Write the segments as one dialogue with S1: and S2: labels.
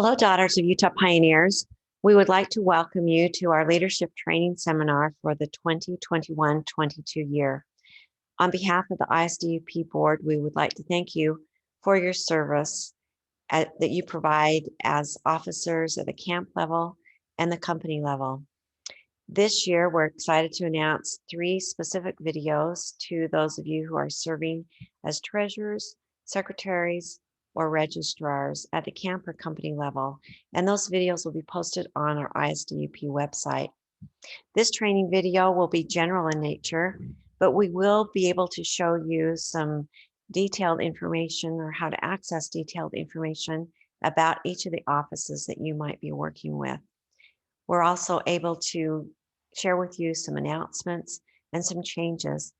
S1: Hello, Daughters of Utah Pioneers. We would like to welcome you to our leadership training seminar for the 2021-22 year. On behalf of the ISDUP board, we would like to thank you for your service that you provide as officers at the camp level and the company level. This year, we're excited to announce 3 specific videos to those of you who are serving as treasurers, secretaries, or registrars at the camp or company level, and those videos will be posted on our ISDUP website. This training video will be general in nature, but we will be able to show you some detailed information or how to access detailed information about each of the offices that you might be working with. We're also able to share with you some announcements and some changes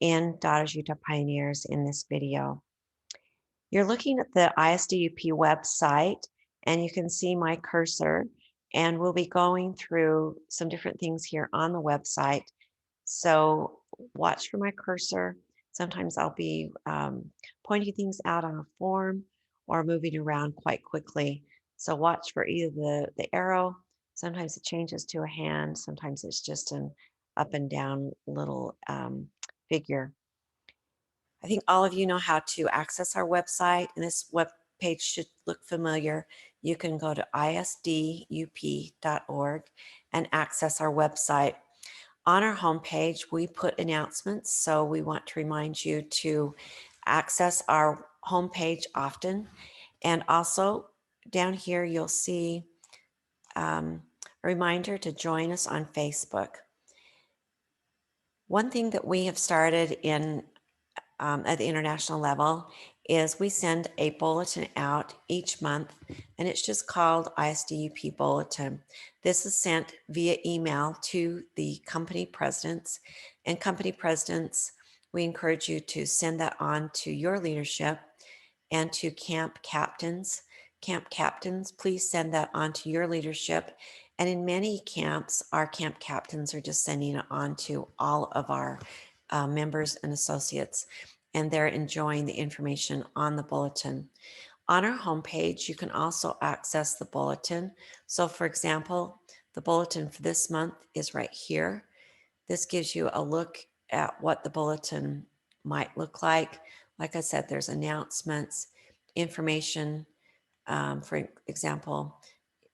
S1: in Daughters Utah Pioneers in this video. You're looking at the ISDUP website and you can see my cursor, and we'll be going through some different things here on the website. So watch for my cursor. Sometimes I'll be pointing things out on a form or moving around quite quickly. So watch for either the arrow. Sometimes it changes to a hand. Sometimes it's just an up and down little figure. I think all of you know how to access our website, and this web page should look familiar. You can go to isdup.org and access our website. On our homepage, we put announcements, so we want to remind you to access our homepage often. And also down here, you'll see a reminder to join us on Facebook. One thing that we have started in at the international level is we send a bulletin out each month, and it's just called ISDUP Bulletin. This is sent via email to the company presidents, and company presidents, we encourage you to send that on to your leadership and to camp captains. Camp captains, please send that on to your leadership. And in many camps, our camp captains are just sending it on to all of our members and associates, and they're enjoying the information on the bulletin. On our homepage, you can also access the bulletin. So for example, the bulletin for this month is right here. This gives you a look at what the bulletin might look like. Like I said, there's announcements, information. For example,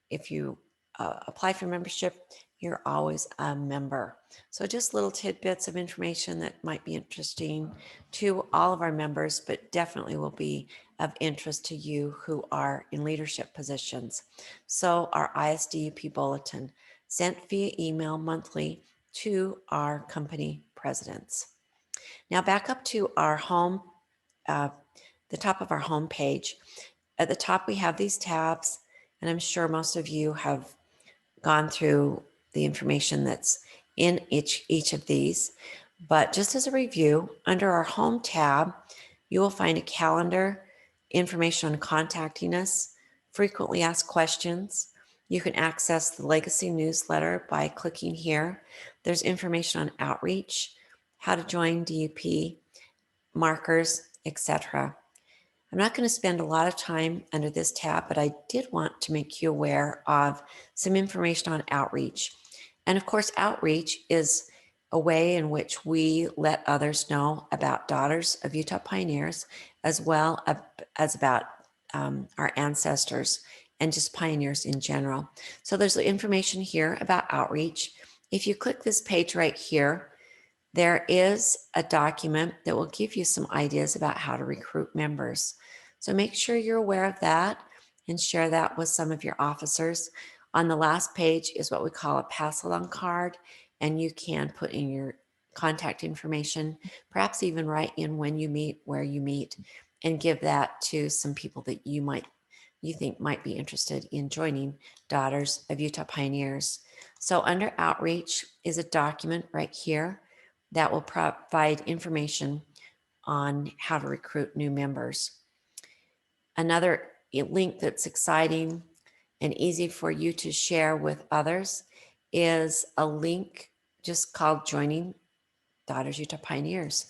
S1: if you apply for membership, you're always a member. So just little tidbits of information that might be interesting to all of our members, but definitely will be of interest to you who are in leadership positions. So our ISDUP bulletin sent via email monthly to our company presidents. Now back up to our home, the top of our home page. At the top, we have these tabs, and I'm sure most of you have gone through the information that's in each of these. But just as a review, under our home tab, you will find a calendar, information on contacting us, frequently asked questions. You can access the legacy newsletter by clicking here. There's information on outreach, how to join DUP, markers, etc. I'm not going to spend a lot of time under this tab, but I did want to make you aware of some information on outreach. And of course, outreach is a way in which we let others know about Daughters of Utah Pioneers, as well as about our ancestors and just pioneers in general. So there's the information here about outreach. If you click this page right here, there is a document that will give you some ideas about how to recruit members. So make sure you're aware of that and share that with some of your officers. On the last page is what we call a pass along card, and you can put in your contact information, perhaps even write in when you meet, where you meet, and give that to some people that you think might be interested in joining Daughters of Utah Pioneers. So under outreach is a document right here that will provide information on how to recruit new members. Another link that's exciting and easy for you to share with others is a link just called Joining Daughters Utah Pioneers.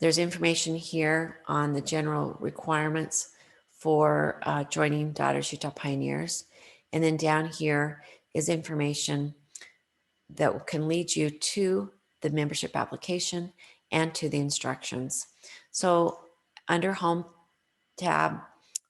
S1: There's information here on the general requirements for joining Daughters Utah Pioneers. And then down here is information that can lead you to the membership application and to the instructions. So under Home tab,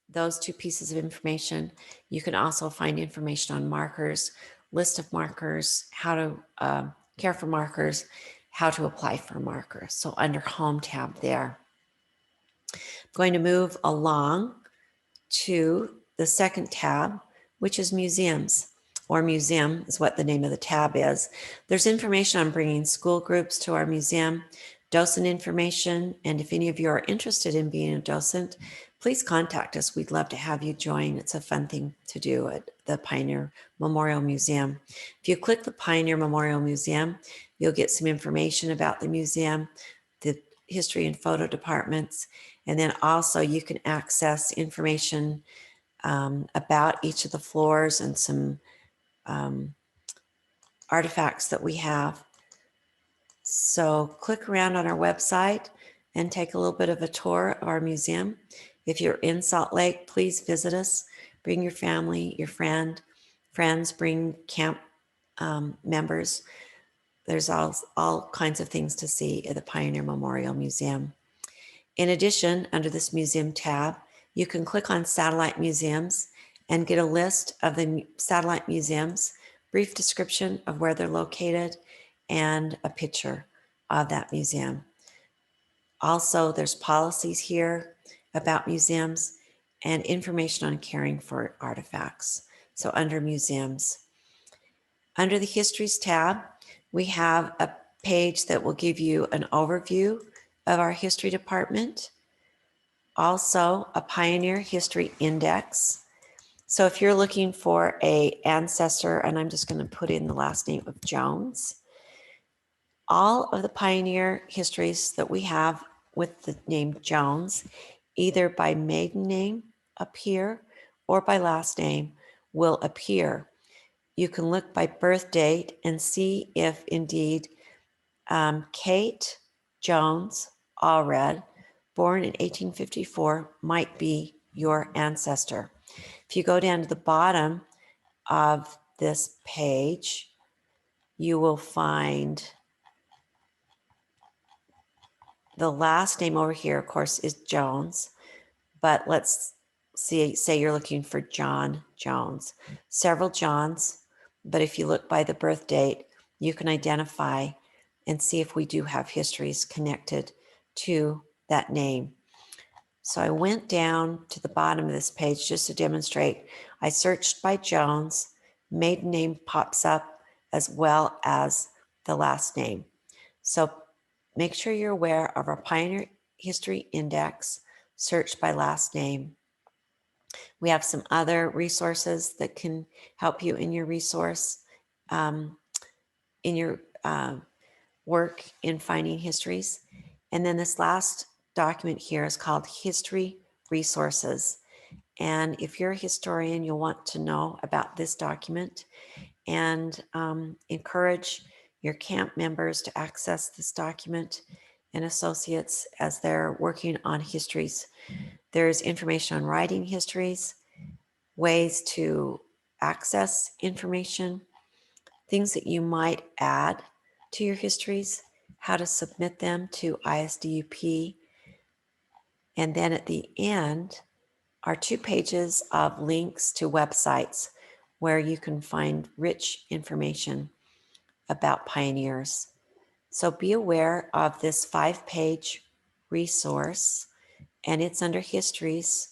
S1: those two pieces of information, you can also find information on markers, list of markers, how to care for markers, how to apply for markers. So under Home tab there. Going to move along to the second tab, which is museums, or museum is what the name of the tab is. There's information on bringing school groups to our museum, docent information, and if any of you are interested in being a docent, please contact us. We'd love to have you join. It's a fun thing to do at the Pioneer Memorial Museum. If you click the Pioneer Memorial Museum, you'll get some information about the museum, the history and photo departments, and then also you can access information about each of the floors and some artifacts that we have. So click around on our website and take a little bit of a tour of our museum. If you're in Salt Lake, please visit us. Bring your family, your friends, bring camp members. There's all kinds of things to see at the Pioneer Memorial Museum. In addition, under this museum tab, you can click on satellite museums and get a list of the satellite museums, brief description of where they're located, and a picture of that museum. Also, there's policies here about museums and information on caring for artifacts. So under museums. Under the histories tab, we have a page that will give you an overview of our history department. Also a Pioneer History Index. So if you're looking for an ancestor, and I'm just going to put in the last name of Jones, all of the Pioneer histories that we have with the name Jones, either by maiden name up here or by last name, will appear. You can look by birth date and see if indeed Kate Jones Allred, born in 1854, might be your ancestor. If you go down to the bottom of this page, you will find the last name over here, of course, is Jones, but let's say you're looking for John Jones. Several Johns, but if you look by the birth date, you can identify and see if we do have histories connected to that name. So I went down to the bottom of this page just to demonstrate. I searched by Jones, maiden name pops up as well as the last name. So make sure you're aware of our Pioneer History Index, search by last name. We have some other resources that can help you in your resource, in your work in finding histories. And then this last document here is called History Resources. And if you're a historian, you'll want to know about this document and encourage your camp members to access this document and associates as they're working on histories. There's information on writing histories, ways to access information, things that you might add to your histories, how to submit them to ISDUP. And then at the end are 2 pages of links to websites where you can find rich information about pioneers. So be aware of this 5-page resource, and it's under histories,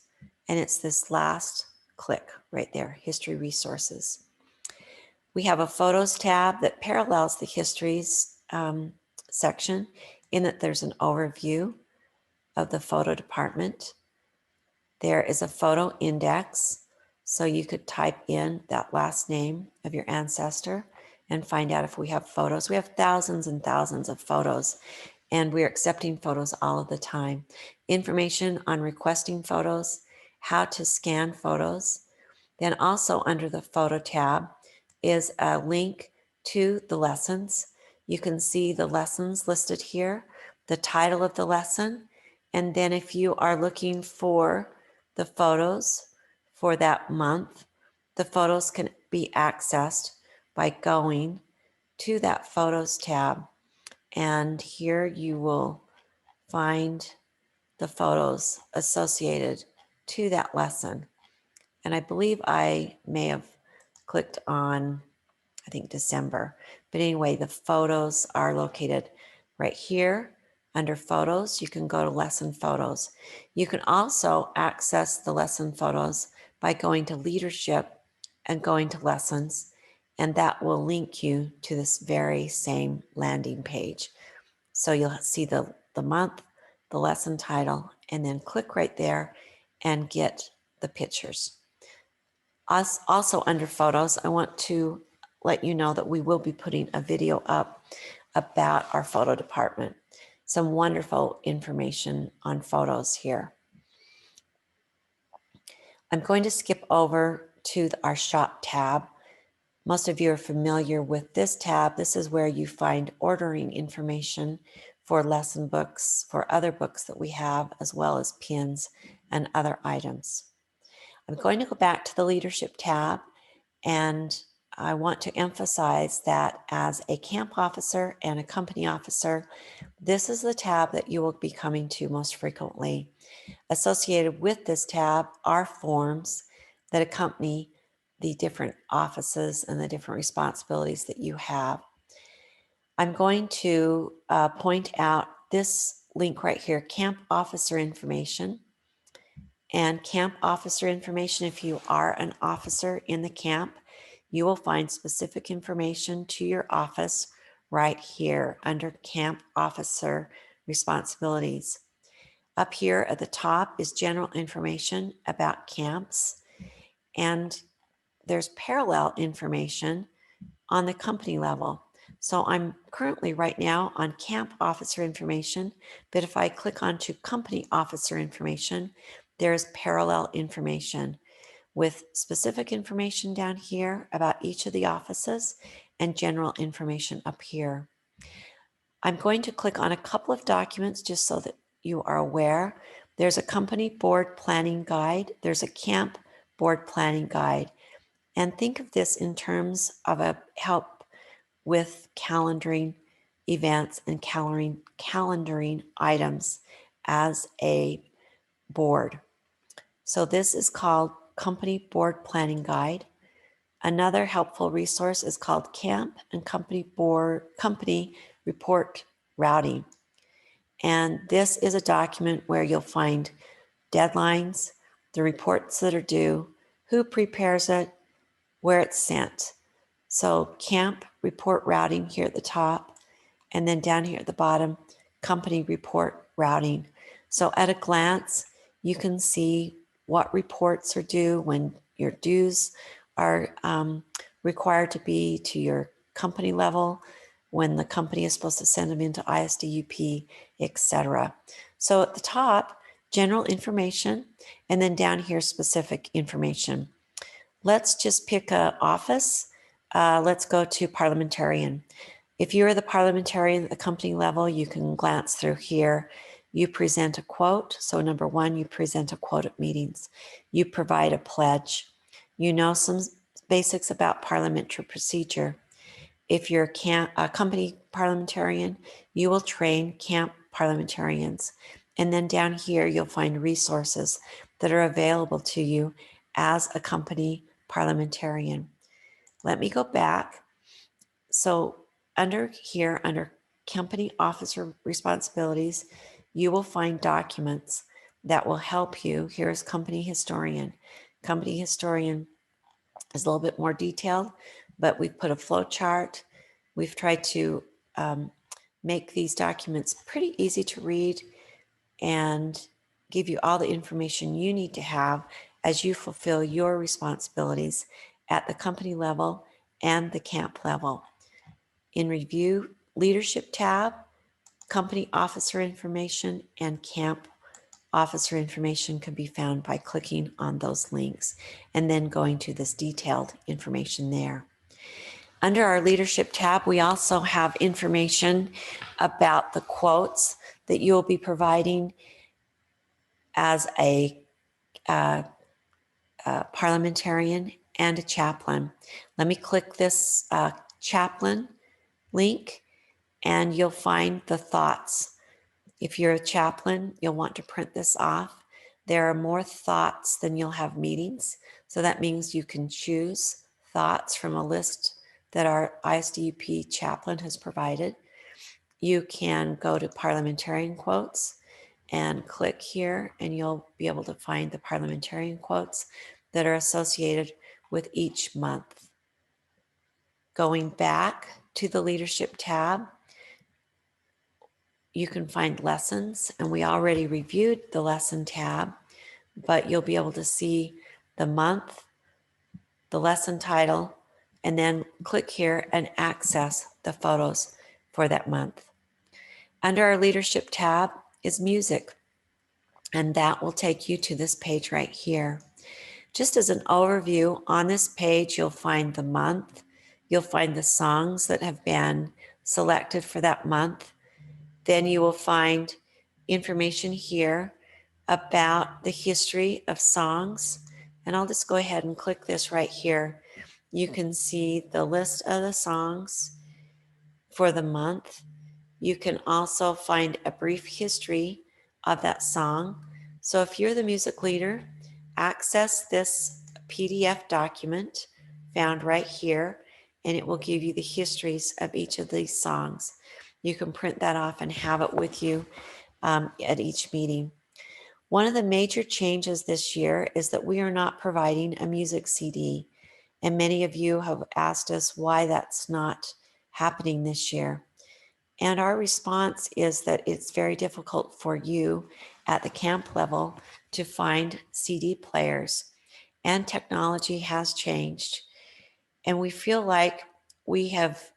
S1: and it's this last click right there, history resources. We have a photos tab that parallels the histories section in that there's an overview of the photo department. There is a photo index, so you could type in that last name of your ancestor and find out if we have photos. We have thousands and thousands of photos, and we're accepting photos all of the time. Information on requesting photos, how to scan photos. Then also under the photo tab is a link to the lessons. You can see the lessons listed here, the title of the lesson, and then if you are looking for the photos for that month. The photos can be accessed by going to that Photos tab, and here you will find the photos associated to that lesson. And I believe I may have clicked on, I think, December. But anyway, the photos are located right here under photos. You can go to lesson photos. You can also access the lesson photos by going to leadership and going to lessons, and that will link you to this very same landing page. So you'll see the month, the lesson title, and then click right there and get the pictures. Also under photos, I want to let you know that we will be putting a video up about our photo department. Some wonderful information on photos here. I'm going to skip over to our shop tab. Most of you are familiar with this tab. This is where you find ordering information for lesson books, for other books that we have, as well as pins and other items. I'm going to go back to the leadership tab, and I want to emphasize that as a camp officer and a company officer, this is the tab that you will be coming to most frequently. Associated with this tab are forms that accompany the different offices and the different responsibilities that you have. I'm going to point out this link right here, Camp Officer Information. And camp officer information, if you are an officer in the camp, you will find specific information to your office right here under Camp Officer Responsibilities. Up here at the top is general information about camps, and there's parallel information on the company level. So I'm currently right now on camp officer information, but if I click onto company officer information, there's parallel information with specific information down here about each of the offices and general information up here. I'm going to click on a couple of documents just so that you are aware. There's a company board planning guide. There's a camp board planning guide. And think of this in terms of a help with calendaring events and calendaring items as a board. So this is called Company Board Planning Guide. Another helpful resource is called Camp and Company Report Routing. And this is a document where you'll find deadlines, the reports that are due, who prepares it, where it's sent. So camp report routing here at the top, and then down here at the bottom, company report routing. So at a glance, you can see what reports are due, when your dues are required to be to your company level, when the company is supposed to send them into ISDUP, etc. So at the top, general information, and then down here, specific information. Let's just pick an office. Let's go to parliamentarian. If you're the parliamentarian at the company level, you can glance through here. You present a quote. So number one, you present a quote at meetings. You provide a pledge. You know some basics about parliamentary procedure. If you're a company parliamentarian, you will train camp parliamentarians. And then down here, you'll find resources that are available to you as a company parliamentarian. Let me go back. So under here, under company officer responsibilities, you will find documents that will help you. Here's company historian. Company historian is a little bit more detailed, but we've put a flow chart. We've tried to make these documents pretty easy to read and give you all the information you need to have as you fulfill your responsibilities at the company level and the camp level. In review, leadership tab, company officer information, and camp officer information can be found by clicking on those links and then going to this detailed information there. Under our leadership tab, we also have information about the quotes that you'll be providing as a a parliamentarian, and a chaplain. Let me click this chaplain link and you'll find the thoughts. If you're a chaplain, you'll want to print this off. There are more thoughts than you'll have meetings. So that means you can choose thoughts from a list that our ISDUP chaplain has provided. You can go to parliamentarian quotes and click here and you'll be able to find the parliamentarian quotes that are associated with each month. Going back to the leadership tab, you can find lessons, and we already reviewed the lesson tab, but you'll be able to see the month, the lesson title, and then click here and access the photos for that month. Under our leadership tab is music, and that will take you to this page right here. Just as an overview, on this page, you'll find the month, you'll find the songs that have been selected for that month. Then you will find information here about the history of songs. And I'll just go ahead and click this right here. You can see the list of the songs for the month. You can also find a brief history of that song. So if you're the music leader, access this PDF document found right here, and it will give you the histories of each of these songs. You can print that off and have it with you at each meeting. One of the major changes this year is that we are not providing a music CD, and many of you have asked us why that's not happening this year. And our response is that it's very difficult for you at the camp level to find CD players, and technology has changed. And we feel like we have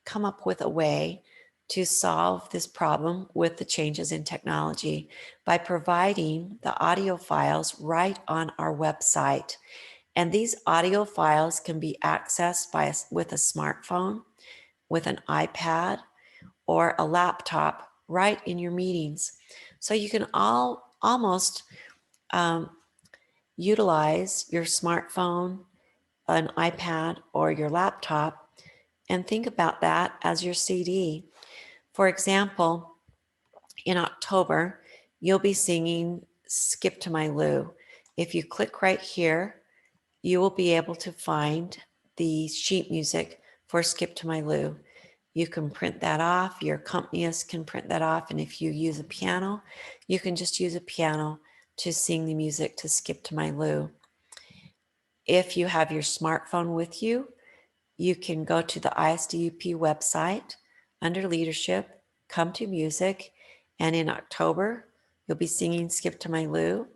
S1: come up with a way to solve this problem with the changes in technology by providing the audio files right on our website. And these audio files can be accessed with a smartphone, with an iPad, or a laptop right in your meetings. So you can almost utilize your smartphone, an iPad, or your laptop and think about that as your CD. For example, in October, you'll be singing Skip to My Lou. If you click right here, you will be able to find the sheet music for Skip to My Lou. You can print that off, your accompanyist can print that off, and if you use a piano, you can just use a piano to sing the music to Skip to My Lou. If you have your smartphone with you, you can go to the ISDUP website under leadership, come to music, and in October, you'll be singing Skip to My Lou.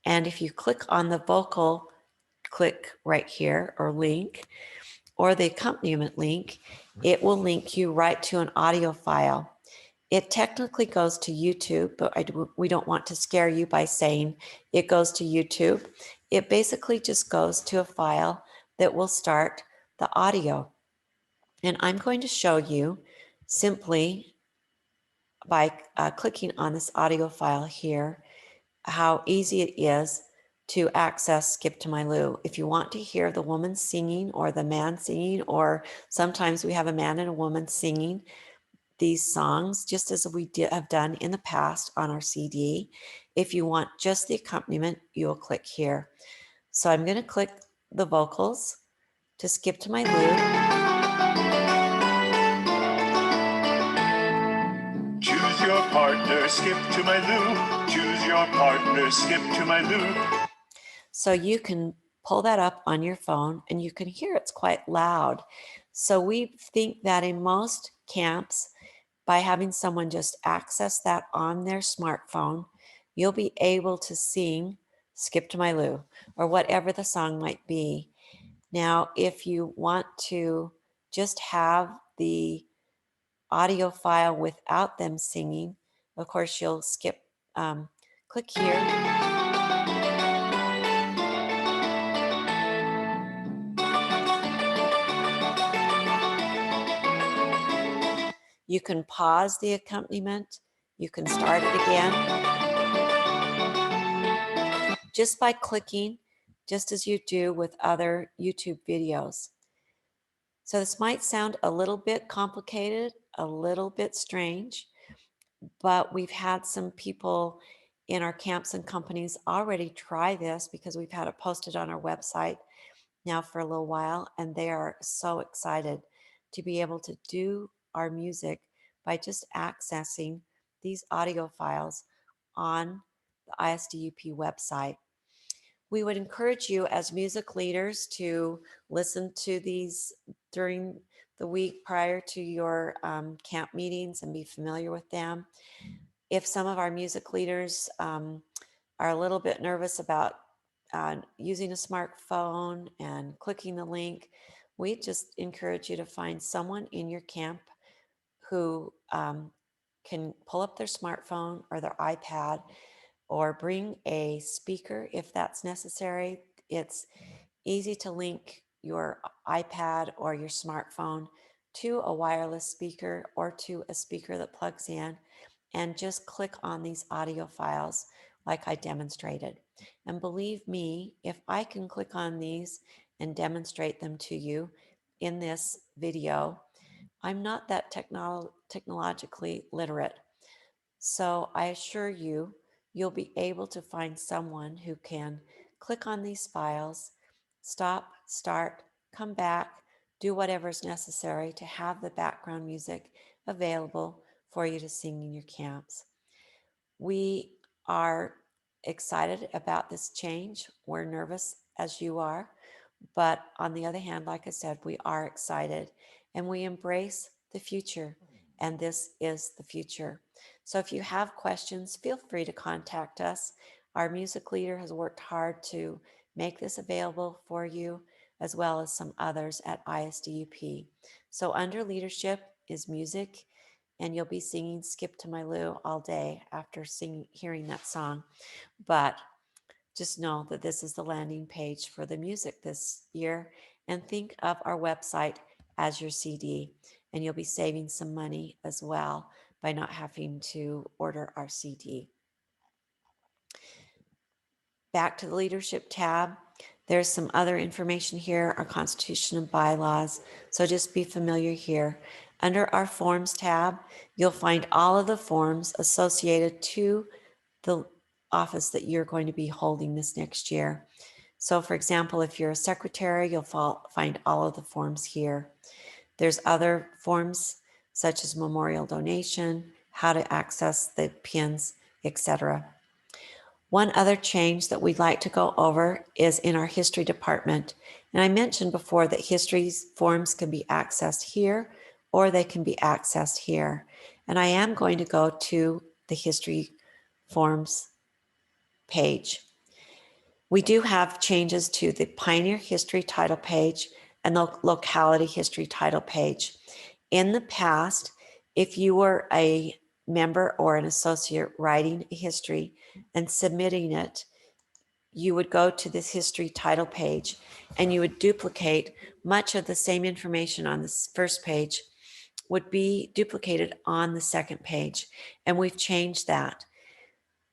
S1: And if you click on the vocal, click right here or link, or the accompaniment link, it will link you right to an audio file. It technically goes to YouTube, but we don't want to scare you by saying it goes to YouTube. It basically just goes to a file that will start the audio. And I'm going to show you simply by clicking on this audio file here, how easy it is to access Skip to My Lou. If you want to hear the woman singing or the man singing, or sometimes we have a man and a woman singing these songs, just as we have done in the past on our CD. If you want just the accompaniment, you'll click here. So I'm going to click the vocals to Skip to My Lou.
S2: Choose your partner, skip to my Lou. Choose your partner, skip to my Lou.
S1: So you can pull that up on your phone and you can hear it's quite loud. So we think that in most camps, by having someone just access that on their smartphone, you'll be able to sing Skip to My Lou or whatever the song might be. Now, if you want to just have the audio file without them singing, of course, you'll click here. You can pause the accompaniment. You can start it again. just by clicking, just as you do with other YouTube videos. So this might sound a little bit complicated, a little bit strange, but we've had some people in our camps and companies already try this because we've had it posted on our website now for a little while, and they are so excited to be able to do our music by just accessing these audio files on the ISDUP website. We would encourage you as music leaders to listen to these during the week prior to your camp meetings and be familiar with them. If some of our music leaders are a little bit nervous about using a smartphone and clicking the link, we just encourage you to find someone in your camp who can pull up their smartphone or their iPad or bring a speaker if that's necessary. It's easy to link your iPad or your smartphone to a wireless speaker or to a speaker that plugs in, and just click on these audio files like I demonstrated. And believe me, if I can click on these and demonstrate them to you in this video, I'm not that technologically literate. So I assure you, you'll be able to find someone who can click on these files, stop, start, come back, do whatever's necessary to have the background music available for you to sing in your camps. We are excited about this change. We're nervous as you are, but on the other hand, like I said, we are excited and we embrace the future, and this is the future. So if you have questions, feel free to contact us. Our music leader has worked hard to make this available for you, as well as some others at ISDUP. So under leadership is music, and you'll be singing Skip to My Lou all day after hearing that song. But just know that this is the landing page for the music this year, and think of our website as your CD, and you'll be saving some money as well by not having to order our CD. Back to the leadership tab. There's some other information here, our constitution and bylaws. So just be familiar here. Under our forms tab, you'll find all of the forms associated to the office that you're going to be holding this next year. So for example, if you're a secretary, you'll find all of the forms here. There's other forms such as memorial donation, how to access the pins, etc. One other change that we'd like to go over is in our history department. And I mentioned before that history forms can be accessed here or they can be accessed here. And I am going to go to the history forms page. We do have changes to the Pioneer History title page and the Locality History title page. In the past, if you were a member or an associate writing a history and submitting it, you would go to this history title page and you would duplicate much of the same information on this first page would be duplicated on the second page. And we've changed that.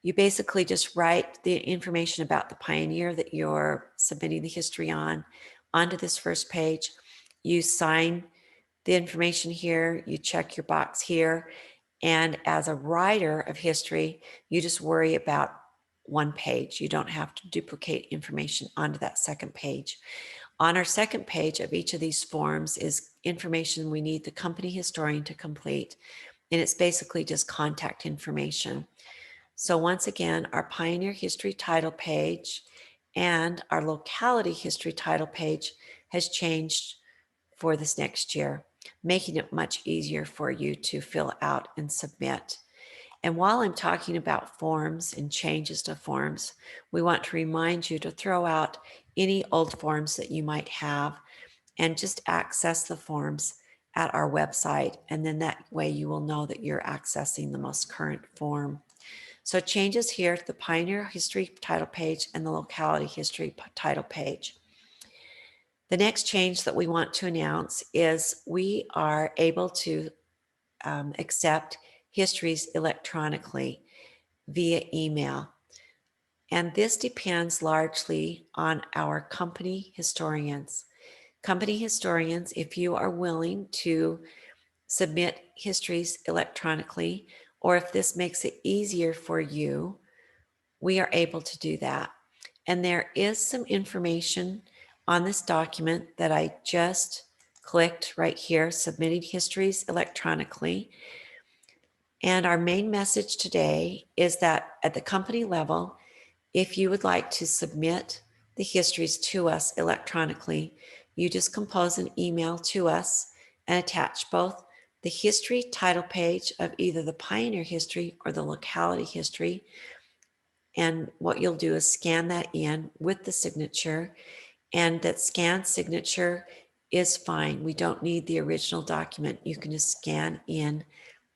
S1: You basically just write the information about the pioneer that you're submitting the history on onto this first page. You sign the information here, you check your box here, and as a writer of history, you just worry about one page. You don't have to duplicate information onto that second page. On our second page of each of these forms is information we need the company historian to complete, and it's basically just contact information. So once again, our Pioneer History title page and our Locality History title page has changed for this next year, making it much easier for you to fill out and submit. And while I'm talking about forms and changes to forms, we want to remind you to throw out any old forms that you might have and just access the forms at our website. And then that way you will know that you're accessing the most current form. So changes here to the Pioneer History title page and the Locality History title page. The next change that we want to announce is we are able to accept histories electronically via email. And this depends largely on our company historians. Company historians, if you are willing to submit histories electronically, or if this makes it easier for you, we are able to do that. And there is some information on this document that I just clicked right here, submitting histories electronically. And our main message today is that at the company level, if you would like to submit the histories to us electronically, you just compose an email to us and attach both the history title page of either the pioneer history or the locality history. And what you'll do is scan that in with the signature, and that scanned signature is fine. We don't need the original document. You can just scan in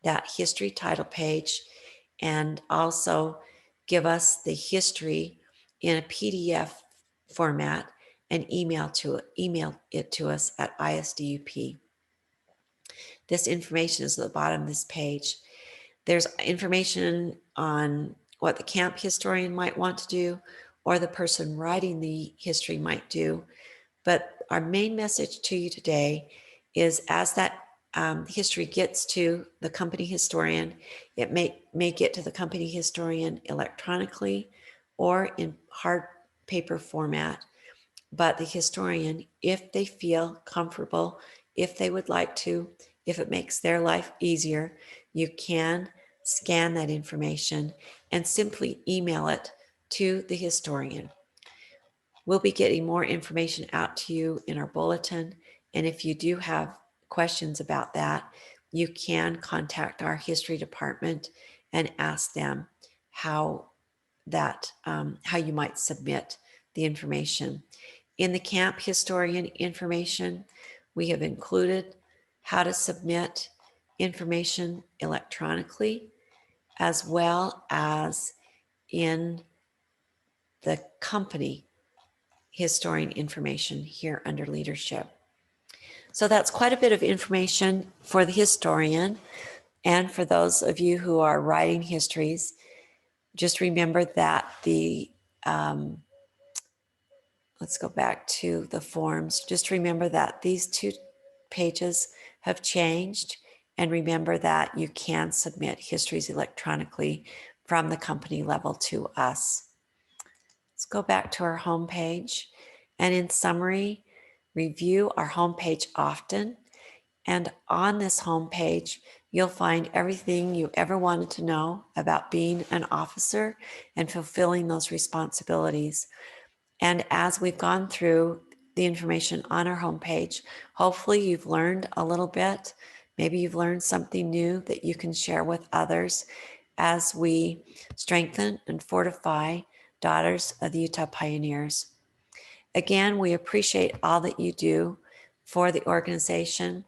S1: that history title page and also give us the history in a PDF format and email it to us at ISDUP. This information is at the bottom of this page. There's information on what the camp historian might want to do or the person writing the history might do. But our main message to you today is as that history gets to the company historian, it may get to the company historian electronically or in hard paper format. But the historian, if they feel comfortable, if they would like to, if it makes their life easier, you can scan that information and simply email it to the historian. We'll be getting more information out to you in our bulletin. And if you do have questions about that, you can contact our history department and ask them how how you might submit the information. In the camp historian information, we have included how to submit information electronically, as well as in the company historian information here under leadership. So that's quite a bit of information for the historian. And for those of you who are writing histories, just remember that let's go back to the forms. Just remember that these two pages have changed, and remember that you can submit histories electronically from the company level to us. Let's go back to our home page, and in summary, review our home page often. And on this home page, you'll find everything you ever wanted to know about being an officer and fulfilling those responsibilities. And as we've gone through the information on our homepage, hopefully you've learned a little bit. Maybe you've learned something new that you can share with others as we strengthen and fortify Daughters of the Utah Pioneers. Again, we appreciate all that you do for the organization,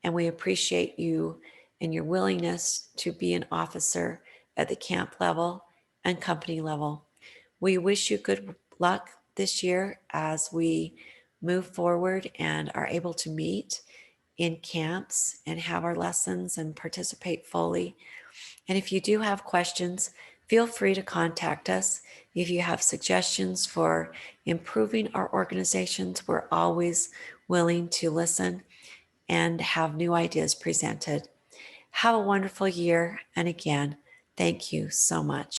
S1: and we appreciate you and your willingness to be an officer at the camp level and company level. We wish you good luck this year as we move forward and are able to meet in camps and have our lessons and participate fully. And if you do have questions, feel free to contact us. If you have suggestions for improving our organizations, we're always willing to listen and have new ideas presented. Have a wonderful year. And again, thank you so much.